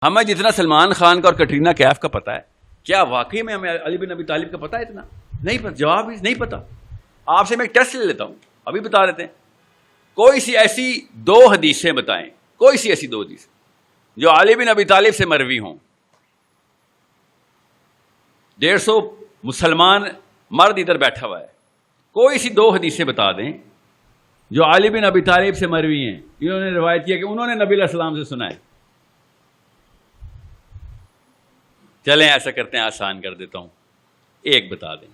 ہمیں جتنا سلمان خان کا اور کٹرینہ کیف کا پتا ہے، کیا واقعی میں ہمیں علی بن ابی طالب کا پتا ہے اتنا؟ نہیں پتا، جواب نہیں پتا. آپ سے میں ایک ٹیسٹ لے لیتا ہوں، ابھی بتا دیتے ہیں. کوئی سی ایسی 2 حدیثیں بتائیں، کوئی سی ایسی 2 حدیث جو علی بن ابی طالب سے مروی ہوں. 150 مسلمان مرد ادھر بیٹھا ہوا ہے، کوئی سی 2 حدیثیں بتا دیں جو علی بن ابی طالب سے مروی ہیں. انہوں نے روایت کیا کہ انہوں نے نبی علیہ السلام سے سنا ہے. چلیں ایسا کرتے ہیں، آسان کر دیتا ہوں، ایک بتا دیں.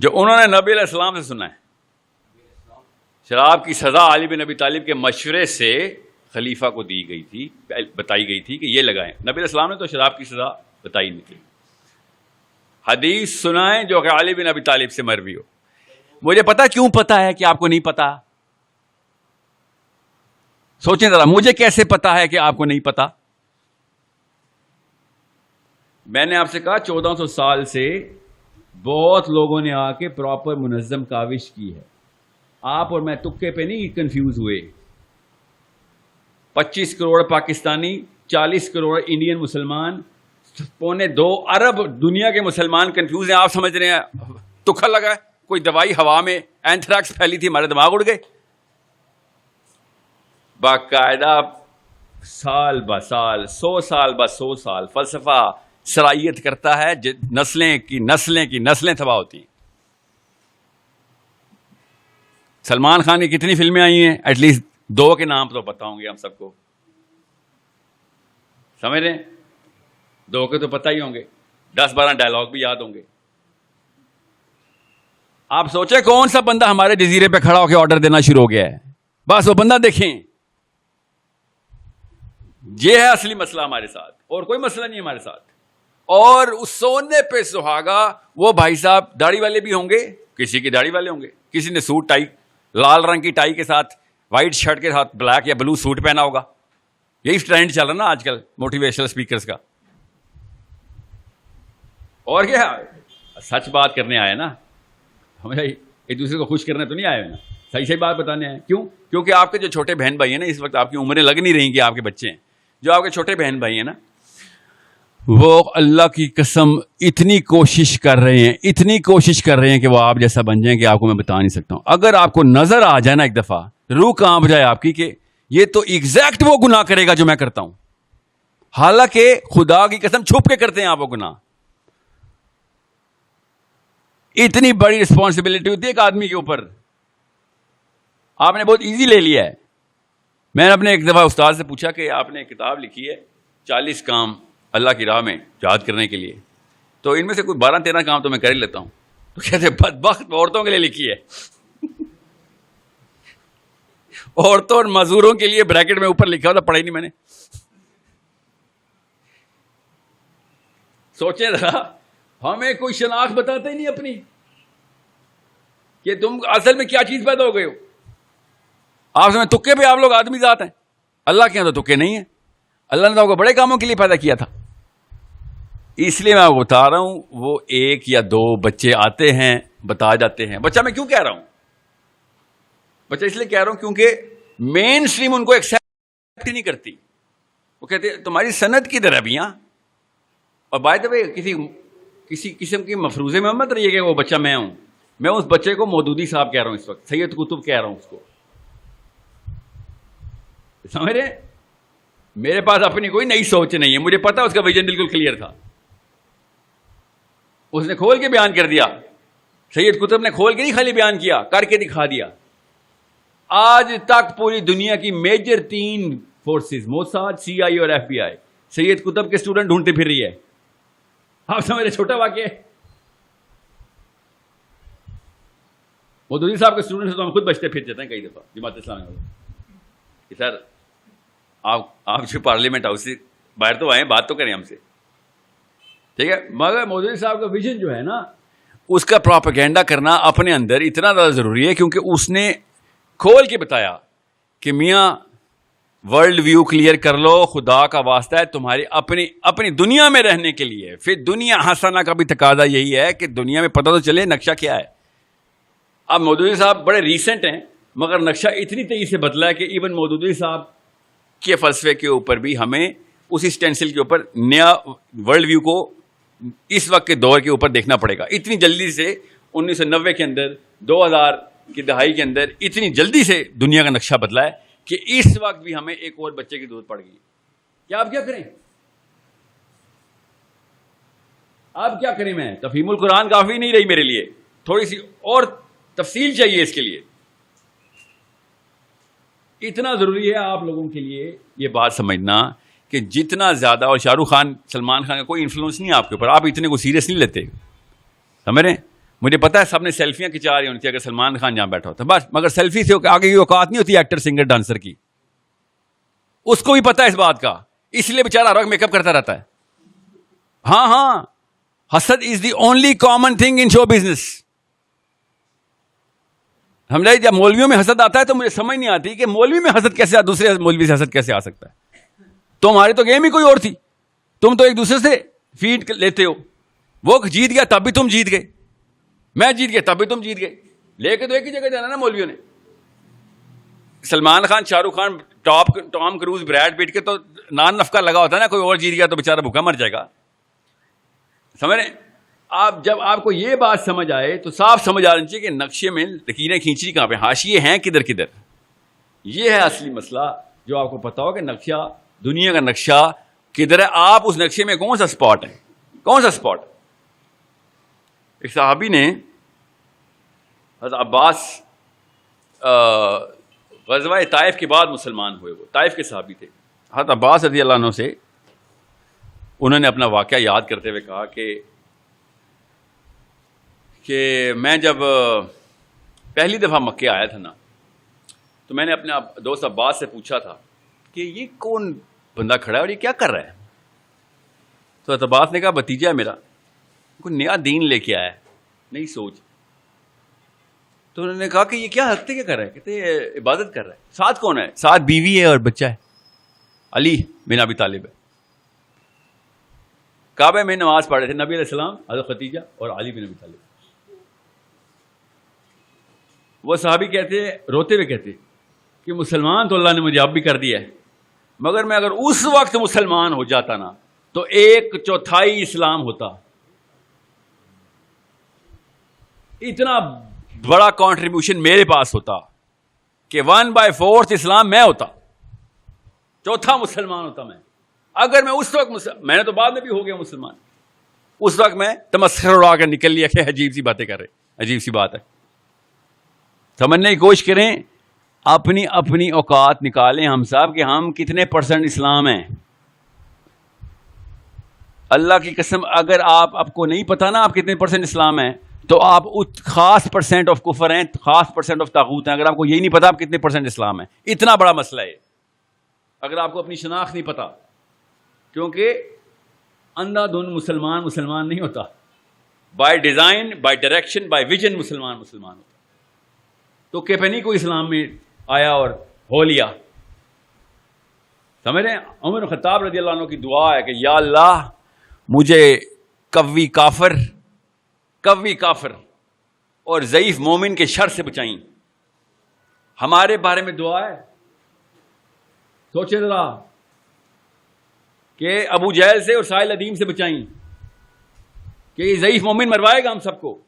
جو انہوں نے نبی علیہ السلام سے سنا ہے. شراب کی سزا علی بن ابی طالب کے مشورے سے خلیفہ کو دی گئی تھی، بتائی گئی تھی کہ یہ لگائیں. نبی علیہ السلام نے تو شراب کی سزا بتائی نہیں تھی. حدیث سنائیں جو کہ علی بن ابی طالب سے مروی ہو. مجھے پتا کیوں پتا ہے کہ آپ کو نہیں پتا؟ سوچیں ذرا، مجھے کیسے پتا ہے کہ آپ کو نہیں پتا؟ میں نے آپ سے کہا 1400 سال سے بہت لوگوں نے آ کے پراپر منظم کاوش کی ہے. آپ اور میں تکے پہ نہیں کنفیوز ہوئے. 25 کروڑ پاکستانی، 40 کروڑ انڈین مسلمان، 2.25 ارب دنیا کے مسلمان کنفیوز ہیں. آپ سمجھ رہے ہیں تکا لگا ہے؟ کوئی دوائی ہوا میں اینتھریکس پھیلی تھی، ہمارے دماغ اڑ گئے. باقاعدہ سال بہ سال، 100 سال بہ 100 سال فلسفہ سرائیت کرتا ہے، نسلیں کی نسلیں تباہ ہوتی ہیں. سلمان خان کی کتنی فلمیں آئی ہیں؟ ایٹ لیسٹ 2 کے نام تو پتہ ہوں گے ہم سب کو. سمجھ رہے ہیں؟ 2 کے تو پتہ ہی ہوں گے، 10-12 ڈائلاگ بھی یاد ہوں گے. آپ سوچیں کون سا بندہ ہمارے جزیرے پہ کھڑا ہو کے آرڈر دینا شروع ہو گیا ہے؟ بس وہ بندہ دیکھیں. یہ ہے اصلی مسئلہ ہمارے ساتھ، اور کوئی مسئلہ نہیں ہمارے ساتھ. اور اس سونے پہ سہاگا وہ بھائی صاحب داڑھی والے بھی ہوں گے، کسی کی داڑھی والے ہوں گے، کسی نے سوٹ ٹائی، لال رنگ کی ٹائی کے ساتھ، وائٹ شرٹ کے ساتھ بلیک یا بلو سوٹ پہنا ہوگا. یہی ٹرینڈ چل رہا نا آج کل موٹیویشنل اسپیکرز کا. اور کیا سچ بات کرنے آئے نا، ہمیں ایک دوسرے کو خوش کرنے تو نہیں آئے نا، صحیح بات بتانے ہیں. کیوں؟ کیونکہ آپ کے جو چھوٹے بہن بھائی ہیں نا، اس وقت آپ کی عمریں لگ نہیں رہی کہ آپ کے بچے ہیں. جو آپ کے چھوٹے بہن بھائی ہیں نا، وہ اللہ کی قسم اتنی کوشش کر رہے ہیں کہ وہ آپ جیسا بن جائیں کہ آپ کو میں بتا نہیں سکتا ہوں. اگر آپ کو نظر آ جائے نا ایک دفعہ، روح کانپ جائے آپ کی کہ یہ تو ایگزیکٹ وہ گناہ کرے گا جو میں کرتا ہوں، حالانکہ خدا کی قسم چھپ کے کرتے ہیں آپ وہ گناہ. اتنی بڑی رسپانسبلٹی ہوتی ہے ایک آدمی کے اوپر، آپ نے بہت ایزی لے لیا ہے. میں نے اپنے ایک دفعہ استاد سے پوچھا کہ آپ نے کتاب لکھی ہے 40 کام اللہ کی راہ میں جہاد کرنے کے لیے، تو ان میں سے کوئی 12-13 کام تو میں کر ہی لیتا ہوں. تو کہتے بدبخت عورتوں کے لیے لکھی ہے. عورتوں اور مزدوروں کے لیے بریکٹ میں اوپر لکھا ہوتا، پڑھا ہی نہیں میں نے. سوچیں ذرا، ہمیں کوئی شناخت بتاتا ہی نہیں اپنی کہ تم اصل میں کیا چیز پیدا ہو گئے ہو. آپ سمجھ تکے پہ آپ لوگ آدمی ذات ہیں، اللہ کے یہاں تو تکے نہیں ہیں. اللہ نے تو آپ کو بڑے کاموں کے لیے پیدا کیا تھا. اس لیے میں آپ کو بتا رہا ہوں، وہ 1 یا 2 بچے آتے ہیں بتا جاتے ہیں. بچہ میں کیوں کہہ رہا ہوں؟ بچہ اس لیے کہہ رہا ہوں کیونکہ مین سٹریم ان کو ایکسیپٹ ہی نہیں کرتی. وہ کہتے تمہاری سند کی دربیاں. اور بائی دا وے کسی قسم کی مفروضے میں مت رہیے کہ وہ بچہ میں ہوں. میں اس بچے کو مودودی صاحب کہہ رہا ہوں، اس وقت سید قطب کہہ رہا ہوں اس کو. سمجھ رہے؟ میرے پاس اپنی کوئی نئی سوچ نہیں ہے، مجھے پتا اس کا ویژن بالکل کلیئر تھا. اس نے کھول کے بیان کر دیا. سید قطب نے کھول کے نہیں خالی بیان کیا، کر کے دکھا دیا. آج تک پوری دنیا کی میجر 3 فورسز، موساد، CIA اور FBI، سید قطب کے اسٹوڈنٹ ڈھونڈتے پھر رہی ہے. آپ سمجھ رہے؟ چھوٹا واقعہ ہے. مودودی صاحب کے اسٹوڈنٹ سے تو ہم خود بچتے پھر جاتے ہیں کئی دفعہ جماعت اسلامی والے کہ سر آپ جو پارلیمنٹ ہاؤس سے باہر تو آئے، بات تو کریں ہم سے، ٹھیک ہے. مگر مودودی صاحب کا ویژن جو ہے نا، اس کا پروپیگنڈا کرنا اپنے اندر اتنا زیادہ ضروری ہے، کیونکہ اس نے کھول کے بتایا کہ میاں ورلڈ ویو کلیئر کر لو. خدا کا واسطہ ہے تمہاری اپنی دنیا میں رہنے کے لیے. پھر دنیا حسنہ کا بھی تقاضا یہی ہے کہ دنیا میں پتہ تو چلے نقشہ کیا ہے. اب مودودی صاحب بڑے ریسنٹ ہیں مگر نقشہ اتنی تیزی سے بدلا ہے کہ ایون مودودی صاحب کے فلسفے کے اوپر بھی ہمیں اسی سٹینسل کے اوپر نیا ورلڈ ویو کو اس وقت کے دور کے اوپر دیکھنا پڑے گا. اتنی جلدی سے 1990 کے اندر 2000 کی دہائی کے اندر اتنی جلدی سے دنیا کا نقشہ بدلا ہے کہ اس وقت بھی ہمیں ایک اور بچے کی ضرورت پڑ گئی. کیا آپ کیا کریں؟ آپ کیا کریں؟ میں تفہیم القرآن کافی نہیں رہی میرے لیے, تھوڑی سی اور تفصیل چاہیے اس کے لیے. اتنا ضروری ہے آپ لوگوں کے لیے یہ بات سمجھنا کہ جتنا زیادہ, اور شاہ رخ خان سلمان خان کا کوئی انفلوئنس نہیں ہے آپ کے اوپر, آپ اتنے کو سیریس نہیں لیتے, سمجھ رہے ہیں؟ مجھے پتا ہے سب نے سیلفیاں کھچا رہی ہوتی ہے اگر سلمان خان جہاں بیٹھا ہوتا ہے بس, مگر سیلفی سے آگے کی اوقات نہیں ہوتی ایکٹر سنگر ڈانسر کی. اس کو بھی پتا ہے اس بات کا, اس لیے بیچارہ ہر وقت میک اپ کرتا رہتا ہے. ہاں, حسد is the only common thing in show business. سمجھے؟ جب مولویوں میں حسد آتا ہے تو مجھے سمجھ نہیں آتی کہ مولوی میں حسد کیسے, دوسرے مولوی سے حسد کیسے آ سکتا ہے. تمہاری تو گیم ہی کوئی اور تھی, تم تو ایک دوسرے سے فیڈ لیتے ہو. وہ جیت گیا تب بھی تم جیت گئے, میں جیت گیا تب بھی تم جیت گئے, لے کے تو ایک ہی جگہ جانا نا مولویوں نے. Salman Khan, Shah Rukh Khan, Tom cruise, bread پیٹ کے تو نان نفقہ لگا ہوتا ہے نا, کوئی اور جیت گیا تو بیچارہ بھوکا مر جائے گا. سمجھ رہے ہیں آپ؟ جب آپ کو یہ بات سمجھ آئے تو صاف سمجھ آنا چاہیے کہ نقشے میں لکیریں کھینچی کہاں پہ, حاشیے ہیں کدھر کدھر. یہ ہے اصلی مسئلہ جو آپ کو پتا ہو کہ نقشہ, دنیا کا نقشہ کدھر ہے. آپ اس نقشے میں کون سا اسپاٹ ہے, کون سا اسپاٹ. ایک صحابی نے, حضرت عباس, غزوہ طائف کے بعد مسلمان ہوئے, وہ طائف کے صحابی تھے. حضرت عباس رضی اللہ عنہ سے انہوں نے اپنا واقعہ یاد کرتے ہوئے کہا کہ میں جب پہلی دفعہ مکے آیا تھا نا, تو میں نے اپنے دوست عباس سے پوچھا تھا کہ یہ کون بندہ کھڑا ہے اور یہ کیا کر رہا ہے. تو حضرت عباس نے کہا بھتیجا ہے میرا, کوئی نیا دین لے کے آیا ہے, نئی سوچ. تو انہوں نے کہا کہ یہ کیا ہفتے کیا کر رہا ہے؟ کہتے عبادت کر رہا ہے. ساتھ کون ہے؟ ساتھ بیوی ہے اور بچہ ہے, علی بن ابی طالب ہے. کعبہ میں نماز پڑھ رہے تھے نبی علیہ السلام, حضرت خدیجہ اور علی بن ابی طالب. وہ صحابی کہتے, روتے ہوئے کہتے کہ مسلمان تو اللہ نے مجھے اب بھی کر دیا ہے, مگر میں اگر اس وقت مسلمان ہو جاتا نا تو 1/4 اسلام ہوتا. اتنا بڑا کنٹریبیوشن میرے پاس ہوتا کہ 1/4 اسلام میں ہوتا, چوتھا مسلمان ہوتا میں. اگر میں اس وقت میں نے تو بعد میں بھی ہو گیا مسلمان, اس وقت میں تمسخر اڑا کر نکل لیا کہ عجیب سی باتیں کر رہے, عجیب سی بات ہے. سمجھنے کی کوشش کریں, اپنی اوقات نکالیں ہم صاحب کہ ہم کتنے % اسلام ہیں. اللہ کی قسم اگر آپ کو نہیں پتا نا آپ کتنے % اسلام ہیں تو آپ خاص % آف کفر ہیں, خاص % آف طاغوت ہیں. اگر آپ کو یہی نہیں پتا آپ کتنے % اسلام ہیں, اتنا بڑا مسئلہ ہے. اگر آپ کو اپنی شناخت نہیں پتا, کیونکہ اندھا دھند مسلمان نہیں ہوتا. By design, by direction, by vision مسلمان ہوتا. تو کہ پہ نہیں کوئی اسلام میں آیا اور ہو لیا. سمجھ رہے ہیں؟ عمر بن خطاب رضی اللہ عنہ کی دعا ہے کہ یا اللہ مجھے قوی کافر اور ضعیف مومن کے شر سے بچائیں. ہمارے بارے میں دعا ہے. سوچیں ذرا کہ ابو جہل سے اور سائل ادیم سے بچائیں کہ یہ ضعیف مومن مروائے گا ہم سب کو.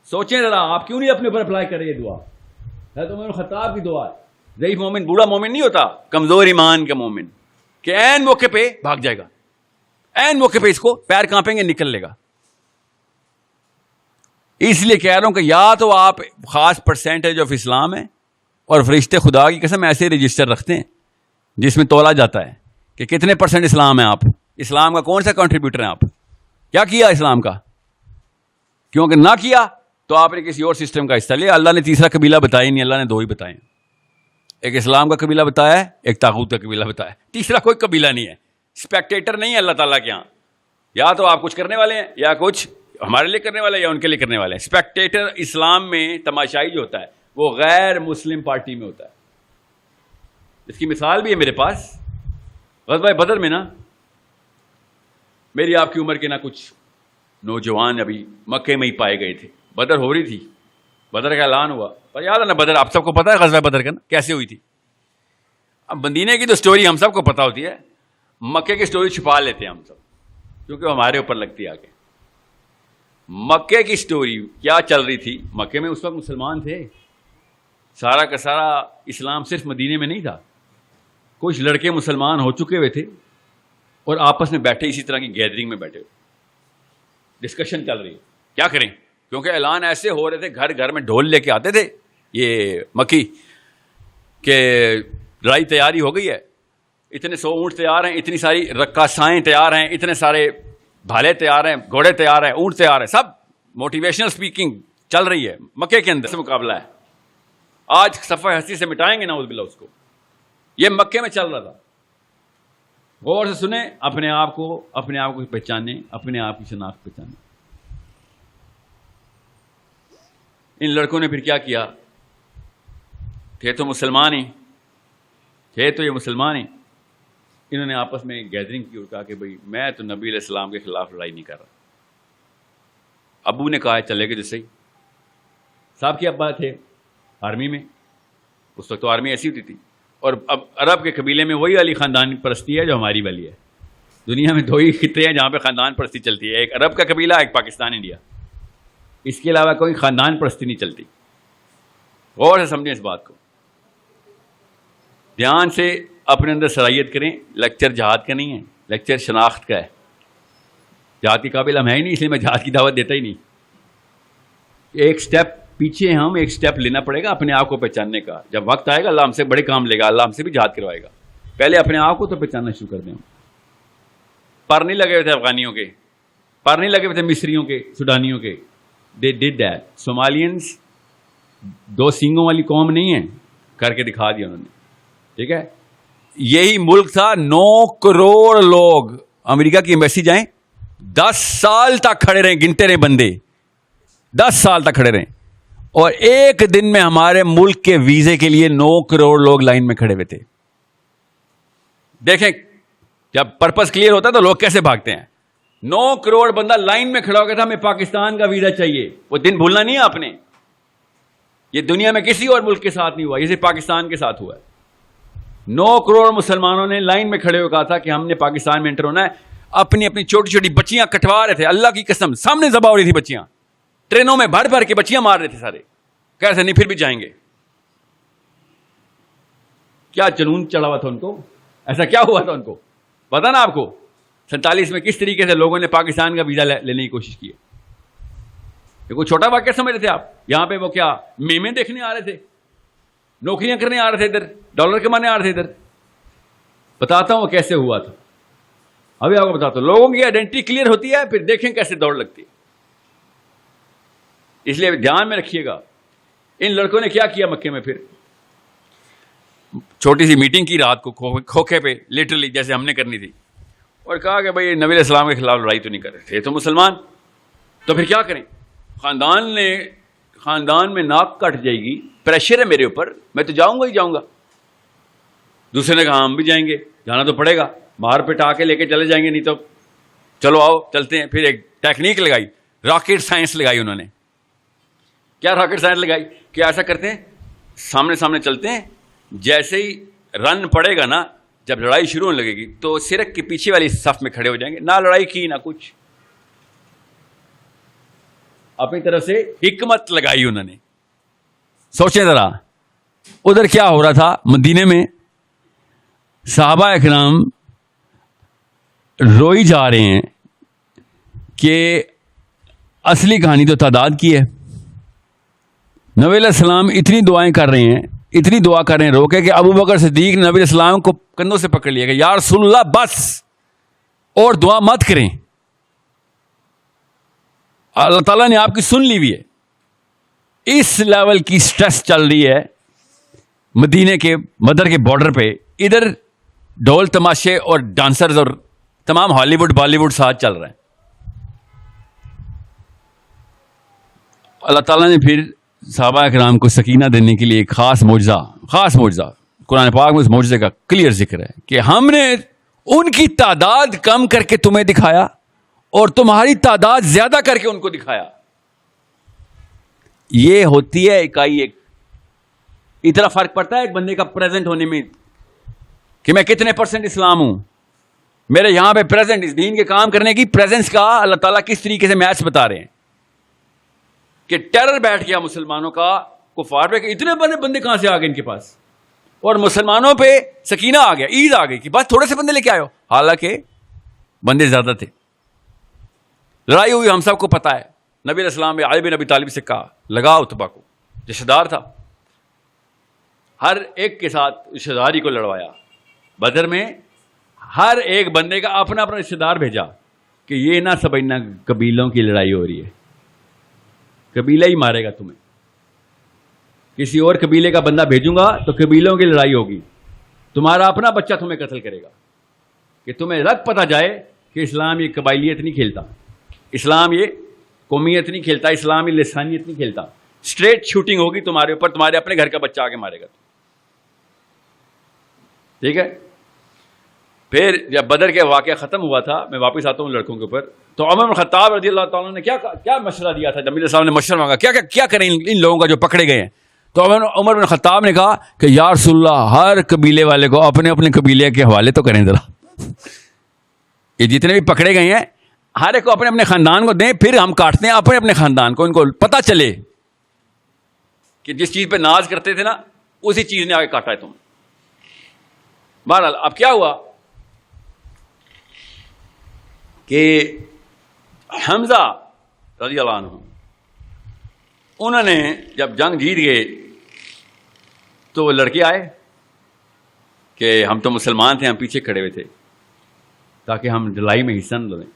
سوچیں ذرا, آپ کیوں نہیں اپنے اوپر اپلائی کر رہے یہ دعا؟ ہے تو عمر بن خطاب کی دعا ہے. ضعیف مومن بوڑھا مومن نہیں ہوتا, کمزور ایمان کا مومن کہ عین موقع پہ بھاگ جائے گا, عین موقع پہ اس کو پیر کانپیں گے نکل لے گا. اس لیے کہہ رہا ہوں کہ یا تو آپ خاص % آف اسلام ہیں, اور فرشتے خدا کی قسم ایسے رجسٹر رکھتے ہیں جس میں تولا جاتا ہے کہ کتنے % اسلام ہیں آپ, اسلام کا کون سا کنٹریبیوٹر ہیں آپ, کیا کیا اسلام کا. کیونکہ نہ کیا تو آپ نے کسی اور سسٹم کا حصہ لیا. اللہ نے تیسرا قبیلہ بتایا نہیں, اللہ نے 2 ہی بتائے. ایک اسلام کا قبیلہ بتایا ہے, ایک طاغوت کا قبیلہ بتایا ہے, تیسرا کوئی قبیلہ نہیں ہے. اسپیکٹیٹر نہیں ہے اللہ تعالیٰ کے یہاں, یا تو آپ کچھ کرنے والے ہیں یا کچھ ہمارے لیے کرنے والے ہیں یا ان کے لیے کرنے والے ہیں. اسپیکٹیٹر اسلام میں تماشائی جو ہوتا ہے وہ غیر مسلم پارٹی میں ہوتا ہے. اس کی مثال بھی ہے میرے پاس. غزوہ بدر میں نا میری آپ کی عمر کے نہ کچھ نوجوان ابھی مکے میں ہی پائے گئے تھے. بدر ہو رہی تھی, بدر کا اعلان ہوا, پر یاد ہے نا بدر, آپ سب کو پتا ہے غزوہ بدر کا نا کیسے ہوئی تھی. اب مدینے کی تو سٹوری ہم سب کو پتا ہوتی ہے, مکے کی سٹوری چھپا لیتے ہیں ہم سب کیونکہ ہمارے اوپر لگتی ہے آگے. مکے کی سٹوری کیا چل رہی تھی, مکے میں اس وقت مسلمان تھے, سارا کا سارا اسلام صرف مدینے میں نہیں تھا. کچھ لڑکے مسلمان ہو چکے ہوئے تھے اور آپس میں بیٹھے اسی طرح کی گیدرنگ میں بیٹھے, ڈسکشن چل رہی ہے کیا کریں, کیونکہ اعلان ایسے ہو رہے تھے, گھر گھر میں ڈھول لے کے آتے تھے یہ مکی کہ لڑائی تیاری ہو گئی ہے, اتنے 100 اونٹ تیار ہیں, اتنی ساری رقاصائیں تیار ہیں, اتنے سارے بھالے تیار ہیں, گھوڑے تیار ہیں, اونٹ تیار ہیں, سب موٹیویشنل سپیکنگ چل رہی ہے مکے کے اندر سے مقابلہ ہے. آج صفحہ ہستی سے مٹائیں گے نعوذ باللہ اس کو, یہ مکے میں چل رہا تھا. غور سے سنیں, اپنے آپ کو پہچانیں, اپنے آپ کی شناخت پہچانیں. ان لڑکوں نے پھر کیا کیا, تھے تو مسلمان ہی, تھے تو یہ مسلمان ہی, انہوں نے آپس میں گیدرنگ کی اور کہا کہ بھئی میں تو نبی علیہ السلام کے خلاف لڑائی نہیں کر رہا. ابو نے کہا چلے گے جو صحیح. صاحب کے ابا تھے آرمی میں, اس وقت تو آرمی ایسی ہوتی تھی, اور اب عرب کے قبیلے میں وہی والی خاندان پرستی ہے جو ہماری والی ہے. دنیا میں 2 ہی خطے ہیں جہاں پہ خاندان پرستی چلتی ہے, ایک عرب کا قبیلہ, ایک پاکستان انڈیا. اس کے علاوہ کوئی خاندان پرستی نہیں چلتی. غور سے سمجھیں اس بات کو, دھیان سے اپنے اندر صلاحیت کریں. لیکچر جہاد کا نہیں ہے, لیکچر شناخت کا ہے. جہاد کے قابل ہم ہیں ہی نہیں, اس لیے میں جہاد کی دعوت دیتا ہی نہیں. ایک سٹیپ پیچھے, ہم ایک سٹیپ لینا پڑے گا اپنے آپ کو پہچاننے کا. جب وقت آئے گا اللہ ہم سے بڑے کام لے گا, اللہ ہم سے بھی جہاد کروائے گا. پہلے اپنے آپ کو تو پہچاننا شروع کر دیں. پر نہیں لگے ہوئے تھے افغانیوں کے, پر نہیں لگے ہوئے تھے مصریوں کے, سوڈانیوں کے. دے ڈڈ دیٹ. صومالینس 2 سینگوں والی قوم نہیں ہے, کر کے دکھا دیا انہوں نے. ٹھیک ہے, یہی ملک تھا 9 کروڑ لوگ. امریکہ کی ایمبیسی جائیں, 10 سال تک کھڑے رہے, گنتے رہے بندے, 10 سال تک کھڑے رہے, اور ایک دن میں ہمارے ملک کے ویزے کے لیے 9 کروڑ لوگ لائن میں کھڑے ہوئے تھے. دیکھیں جب پرپس کلیئر ہوتا ہے تو لوگ کیسے بھاگتے ہیں. 9 کروڑ بندہ لائن میں کھڑا ہو گیا تھا, ہمیں پاکستان کا ویزا چاہیے. وہ دن بھولنا نہیں ہے آپ نے, یہ دنیا میں کسی اور ملک کے ساتھ نہیں ہوا, یہ صرف پاکستان کے ساتھ ہوا ہے. 9 کروڑ مسلمانوں نے لائن میں کھڑے ہو کہا تھا کہ ہم نے پاکستان میں انٹر ہونا ہے. اپنی اپنی چھوٹی چھوٹی بچیاں کٹوا رہے تھے, اللہ کی قسم سامنے ذبح ہو رہی تھی بچیاں, ٹرینوں میں بھر بھر کے بچیاں مار رہے تھے سارے. کہہ رہے تھے نہیں پھر بھی جائیں گے. کیا جنون چڑھا ہوا تھا ان کو, ایسا کیا ہوا تھا ان کو پتا نا آپ کو. 47 میں کس طریقے سے لوگوں نے پاکستان کا ویزا لینے کی کوشش کی ہے. یہ کوئی چھوٹا واقعہ سمجھ رہے تھے آپ. یہاں پہ وہ کیا میمیں دیکھنے آ رہے تھے, نوکریاں کرنے آ رہے تھے, ادھر ڈالر کمانے آ رہے تھے. ادھر بتاتا ہوں وہ کیسے ہوا تھا, ابھی آپ کو بتاتا ہوں. لوگوں کی آئیڈینٹی کلیئر ہوتی ہے, پھر دیکھیں کیسے دوڑ لگتی ہے. اس لیے دھیان میں رکھیے گا. ان لڑکوں نے کیا کیا مکے میں, پھر چھوٹی سی میٹنگ کی رات کو کھوکھے پہ, لٹرلی جیسے ہم نے کرنی تھی, اور کہا کہ بھائی نبی علیہ السلام کے خلاف لڑائی تو نہیں کر رہے تھے تو مسلمان, تو پھر کیا کریں. خاندان میں ناک کٹ جائے گی, پریشر ہے میرے اوپر, میں تو جاؤں گا ہی جاؤں گا. دوسرے نے کہا ہم بھی جائیں گے, جانا تو پڑے گا, مار پٹا کے لے کے چلے جائیں گے, نہیں تو چلو آؤ چلتے ہیں. پھر ایک ٹیکنیک لگائی, راکٹ سائنس لگائی انہوں نے. کیا راکٹ سائنس لگائی کہ ایسا کرتے ہیں, سامنے سامنے چلتے ہیں, جیسے ہی رن پڑے گا نا, جب لڑائی شروع ہونے لگے گی تو سرک کے پیچھے والی صف میں کھڑے ہو جائیں گے. نہ لڑائی کی نہ کچھ, اپنی طرف سے حکمت لگائی انہوں نے. سوچیں ذرا ادھر کیا ہو رہا تھا مدینے میں. صحابہ اکرام روئی جا رہے ہیں کہ اصلی کہانی تو تعداد کی ہے. نبی علیہ السلام اتنی دعائیں کر رہے ہیں, اتنی دعا کر رہے ہیں روکے کہ ابو بکر صدیق نے نبی علیہ السلام کو کندھوں سے پکڑ لیا کہ یا رسول اللہ بس, اور دعا مت کریں, اللہ تعالیٰ نے آپ کی سن لی ہوئی ہے. اس لیول کی سٹریس چل رہی ہے مدینے کے بدر کے بارڈر پہ. ادھر ڈھول تماشے اور ڈانسرز اور تمام ہالی ووڈ بالی ووڈ ساتھ چل رہے ہیں. اللہ تعالیٰ نے پھر صحابہ اکرام کو سکینہ دینے کے لیے ایک خاص معجزہ قرآن پاک میں اس معجزے کا کلیئر ذکر ہے کہ ہم نے ان کی تعداد کم کر کے تمہیں دکھایا اور تمہاری تعداد زیادہ کر کے ان کو دکھایا. یہ ہوتی ہے اکائی ایک. اتنا فرق پڑتا ہے ایک بندے کا پریزنٹ ہونے میں کہ میں کتنے % اسلام ہوں. میرے یہاں پہ پریزنٹ اس دین کے کام کرنے کی پریزنس کا اللہ تعالیٰ کس طریقے سے میچ بتا رہے ہیں کہ ٹیرر بیٹھ گیا مسلمانوں کا کفار پہ کہ اتنے بندے کہاں سے آ گئے ان کے پاس, اور مسلمانوں پہ سکینہ آ گیا, عید آ گئی کہ بس تھوڑے سے بندے لے کے آئے ہو, حالانکہ بندے زیادہ تھے. لڑائی ہوئی ہم سب کو پتا ہے. نبی علیہ السلام نے علی بن ابی طالب سے کہا لگا اتبا کو, رشتہ دار تھا, ہر ایک کے ساتھ رشتہ داری کو لڑوایا. بدر میں ہر ایک بندے کا اپنا اپنا رشتہ دار بھیجا کہ یہ نہ سمجھنا قبیلوں کی لڑائی ہو رہی ہے, قبیلہ ہی مارے گا تمہیں. کسی اور قبیلے کا بندہ بھیجوں گا تو قبیلوں کی لڑائی ہوگی, تمہارا اپنا بچہ تمہیں قتل کرے گا, کہ تمہیں رگ پتہ جائے کہ اسلام یہ قبائلیت نہیں کھیلتا, اسلام یہ قومیت نہیں کھیلتا, اسلام یہ لسانیت نہیں کھیلتا. اسٹریٹ شوٹنگ ہوگی تمہارے اوپر, تمہارے اپنے گھر کا بچہ آگے مارے گا. ٹھیک ہے. پھر جب بدر کے واقعہ ختم ہوا تھا, میں واپس آتا ہوں لڑکوں کے اوپر, تو عمر بن خطاب رضی اللہ تعالیٰ نے کیا مشورہ دیا تھا. نبی علیہ السلام نے مشورہ مانگا کیا کریں ان لوگوں کا جو پکڑے گئے ہیں. تو عمر بن خطاب نے کہا کہ یا رسول اللہ, ہر قبیلے والے کو اپنے اپنے قبیلے کے حوالے تو کریں ذرا. یہ جتنے بھی پکڑے گئے ہیں ہر ایک کو اپنے اپنے خاندان کو دیں, پھر ہم کاٹتے ہیں اپنے اپنے خاندان کو, ان کو پتہ چلے کہ جس چیز پہ ناز کرتے تھے نا اسی چیز نے آگے کاٹا ہے تم. بہرحال اب کیا ہوا کہ حمزہ رضی اللہ عنہ انہوں نے جب جنگ جیت گئے تو وہ لڑکے آئے کہ ہم تو مسلمان تھے, ہم پیچھے کھڑے ہوئے تھے تاکہ ہم لڑائی میں حصہ نہ لیں.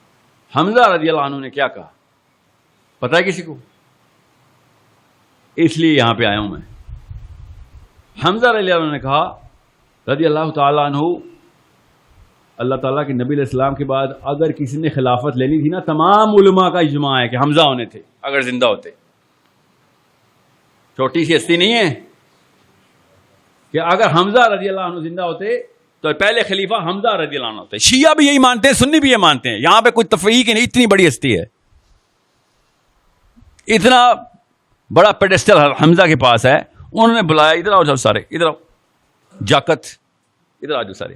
حمزہ رضی اللہ عنہ نے کیا کہا پتہ ہے کسی کو؟ اس لیے یہاں پہ آیا ہوں میں. حمزہ رضی اللہ عنہ نے کہا رضی اللہ تعالیٰ عنہ, اللہ تعالیٰ کے نبی علیہ السلام کے بعد اگر کسی نے خلافت لینی تھی نا, تمام علماء کا اجماع ہے کہ حمزہ ہونے تھے اگر زندہ ہوتے. چھوٹی سی ہستی نہیں ہے کہ اگر حمزہ رضی اللہ عنہ زندہ ہوتے تو پہلے خلیفہ حمزہ رضی اللہ عنہ ہوتے. شیعہ بھی یہی مانتے ہیں, سنی بھی یہ مانتے ہیں, یہاں پہ کوئی تفریق نہیں. اتنی بڑی ہستی ہے, اتنا بڑا پیڈسٹل حمزہ کے پاس ہے. انہوں نے بلایا ادھر آؤ سارے, ادھر آؤ, جاکت ادھر آ جاؤ سارے.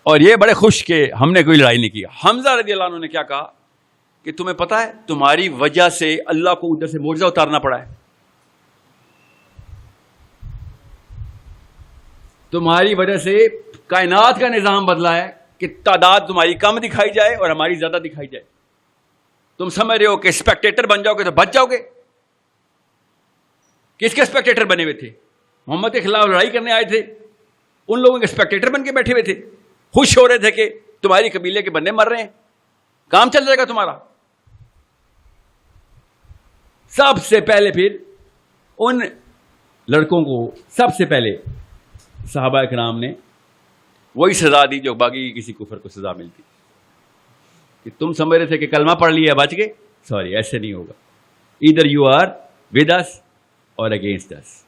اور یہ بڑے خوش کہ ہم نے کوئی لڑائی نہیں کی. حمزہ رضی اللہ عنہ نے کیا کہا کہ تمہیں پتا ہے تمہاری وجہ سے اللہ کو ادھر سے معجزہ اتارنا پڑا ہے, تمہاری وجہ سے کائنات کا نظام بدلا ہے کہ تعداد تمہاری کم دکھائی جائے اور ہماری زیادہ دکھائی جائے. تم سمجھ رہے ہو کہ اسپیکٹیٹر بن جاؤ گے تو بچ جاؤ گے. کس کے اسپیکٹیٹر بنے ہوئے تھے؟ محمد کے خلاف لڑائی کرنے آئے تھے, ان لوگوں کے اسپیکٹیٹر بن کے بیٹھے ہوئے تھے, خوش ہو رہے تھے کہ تمہاری قبیلے کے بندے مر رہے ہیں, کام چل جائے گا تمہارا. سب سے پہلے پھر ان لڑکوں کو سب سے پہلے صحابہ کرام نے وہی سزا دی جو باقی کسی کفر کو سزا ملتی کہ تم سمجھ رہے تھے کہ کلمہ پڑھ لیا بچ گئے. سوری, ایسے نہیں ہوگا. ادھر یو آر ود اس اور اگینسٹ اس.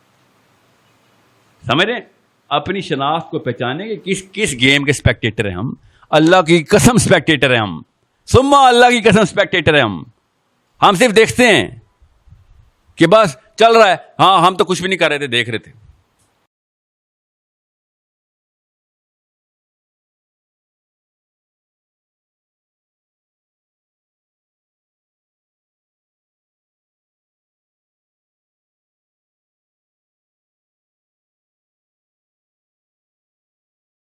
سمجھ رہے ہیں؟ اپنی شناخت کو پہچانے کہ کس گیم کے اسپیکٹیٹر ہیں ہم. اللہ کی قسم اسپیکٹیٹر ہیں ہم, سما اللہ کی قسم اسپیکٹیٹر ہیں ہم صرف دیکھتے ہیں کہ بس چل رہا ہے, ہاں ہم تو کچھ بھی نہیں کر رہے تھے, دیکھ رہے تھے.